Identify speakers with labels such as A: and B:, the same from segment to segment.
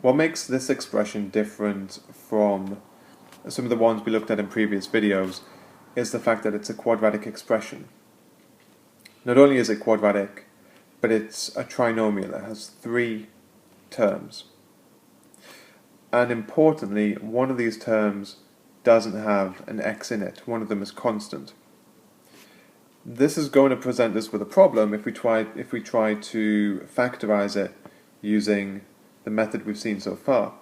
A: What makes this expression different from some of the ones we looked at in previous videos is the fact that it's a quadratic expression. Not only is it quadratic, but it's a trinomial. It has 3 terms. And importantly, one of these terms doesn't have an x in it. One of them is constant. This is going to present us with a problem if we try to factorize it using the method we've seen so far.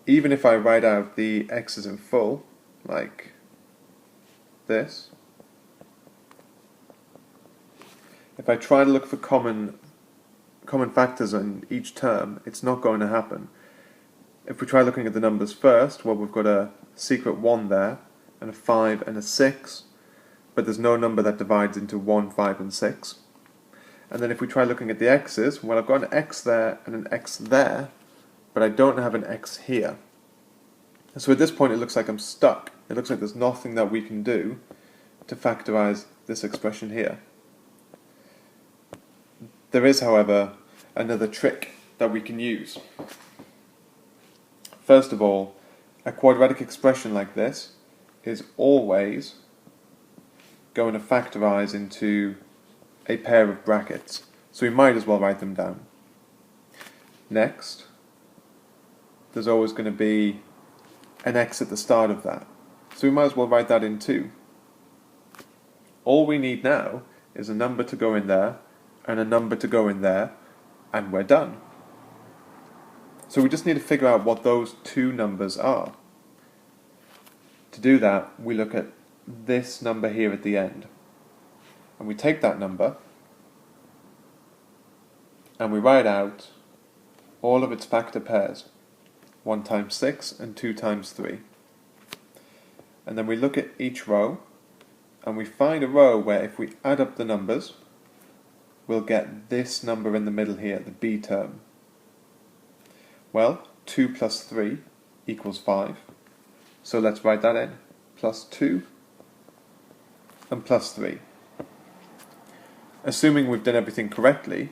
A: Even if I write out the x's in full, like this, if I try to look for common factors in each term, it's not going to happen. If we try looking at the numbers first, well, we've got a secret 1 there, and a 5 and a 6, but there's no number that divides into 1, 5 and 6. And then if we try looking at the x's, well, I've got an x there and an x there, but I don't have an x here. So at this point it looks like I'm stuck. It looks like there's nothing that we can do to factorize this expression here. There is, however, another trick that we can use. First of all, a quadratic expression like this is always going to factorize into a pair of brackets, so we might as well write them down. Next, there's always going to be an x at the start of that, so we might as well write that in too. All we need now is a number to go in there and a number to go in there, and we're done. So we just need to figure out what those 2 numbers are. To do that, we look at this number here at the end, and we take that number and we write out all of its factor pairs, 1 times 6 and 2 times 3. And then we look at each row and we find a row where if we add up the numbers, we'll get this number in the middle here, the b term. Well, 2 plus 3 equals 5, so let's write that in, plus 2 and plus 3. Assuming we've done everything correctly,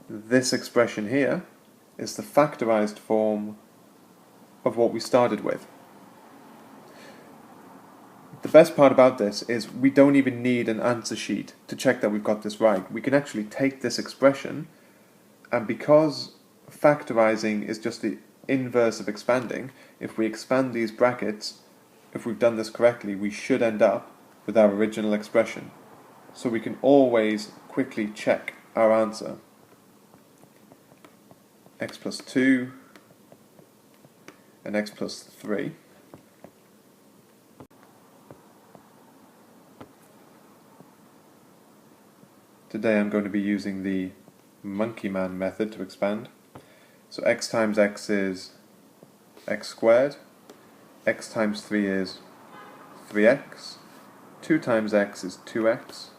A: this expression here is the factorized form of what we started with. The best part about this is we don't even need an answer sheet to check that we've got this right. We can actually take this expression, and because factorizing is just the inverse of expanding, if we expand these brackets, if we've done this correctly, we should end up with our original expression. So we can always quickly check our answer. X plus 2 and x plus 3. Today I'm going to be using the monkey man method to expand. So x times x is x squared, x times 3 is 3x, 2 times x is 2x,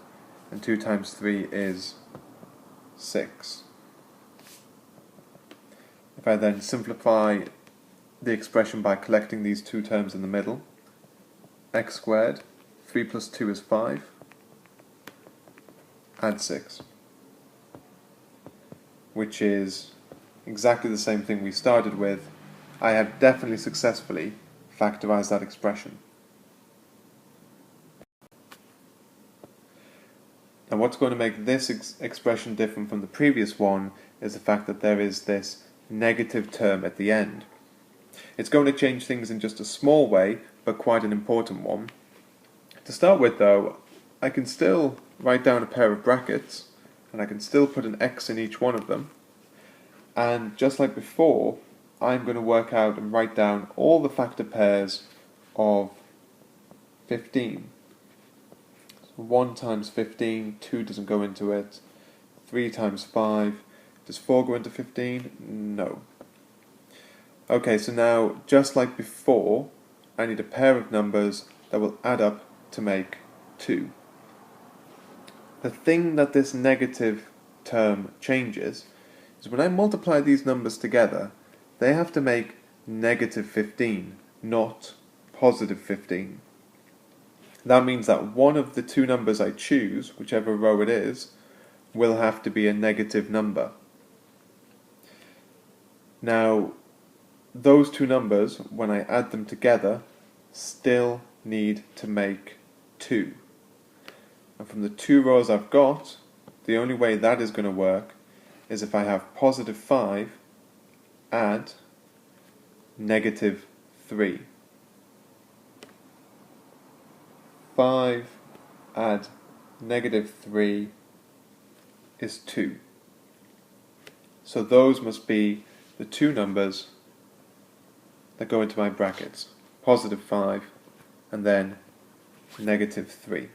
A: and 2 times 3 is 6. If I then simplify the expression by collecting these 2 terms in the middle, x squared, 3 plus 2 is 5, add 6, which is exactly the same thing we started with. I have definitely successfully factorized that expression. Now what's going to make this expression different from the previous one is the fact that there is this negative term at the end. It's going to change things in just a small way, but quite an important one. To start with though, I can still write down a pair of brackets, and I can still put an x in each one of them, and just like before, I'm going to work out and write down all the factor pairs of 15. So 1 times 15, 2 doesn't go into it, 3 times 5, does 4 go into 15? No. Okay, so now, just like before, I need a pair of numbers that will add up to make 2. The thing that this negative term changes is when I multiply these numbers together, they have to make negative 15, not positive 15. That means that one of the 2 numbers I choose, whichever row it is, will have to be a negative number. Now, those two numbers, when I add them together, still need to make 2. And from the 2 rows I've got, the only way that is going to work is if I have positive 5 add negative 3. 5 add negative 3 is 2. So those must be the two numbers that go into my brackets. Positive 5 and then negative 3.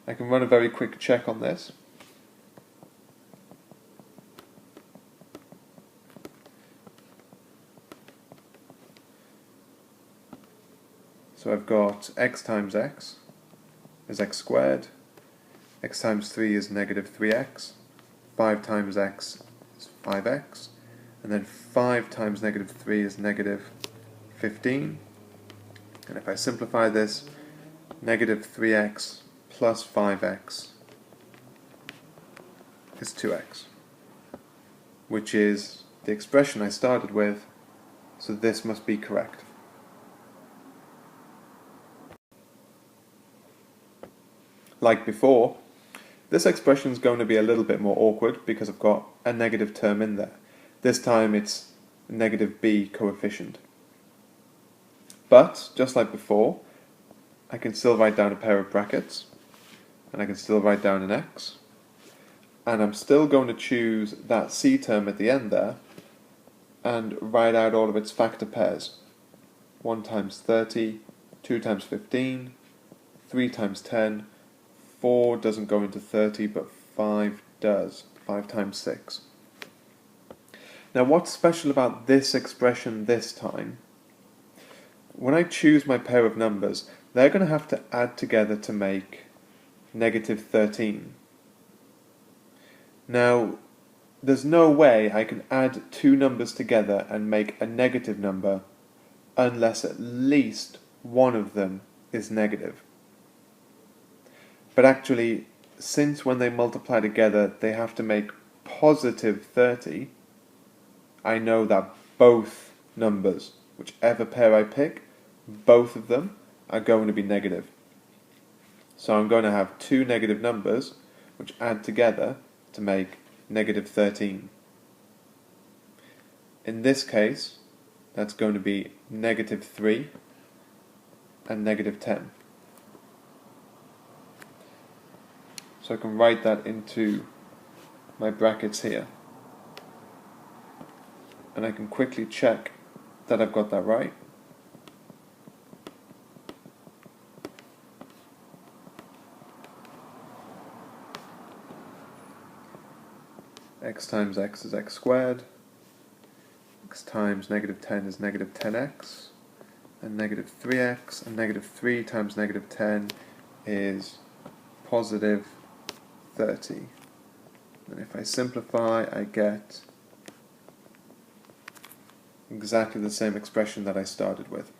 A: I can run a very quick check on this. So I've got x times x is x squared, x times 3 is negative 3x, 5 times x is 5x, and then 5 times negative 3 is negative 15. And if I simplify this, negative 3x plus 5x is 2x, which is the expression I started with, so this must be correct. Like before, this expression is going to be a little bit more awkward because I've got a negative term in there. This time it's negative b coefficient. But, just like before, I can still write down a pair of brackets, and I can still write down an x, and I'm still going to choose that c term at the end there, and write out all of its factor pairs. 1 times 30, 2 times 15, 3 times 10, 4 doesn't go into 30, but 5 does. 5 times 6. Now what's special about this expression this time? When I choose my pair of numbers, they're going to have to add together to make negative 13. Now, there's no way I can add two numbers together and make a negative number unless at least one of them is negative. But actually, since when they multiply together they have to make positive 30, I know that both numbers, whichever pair I pick, both of them are going to be negative. So I'm going to have two negative numbers which add together to make negative 13. In this case, that's going to be negative 3 and negative 10. So I can write that into my brackets here. And I can quickly check that I've got that right. X times x is x squared, x times negative 10 is negative 10x, and negative 3x, and negative 3 times negative 10 is positive 30. And if I simplify, I get exactly the same expression that I started with.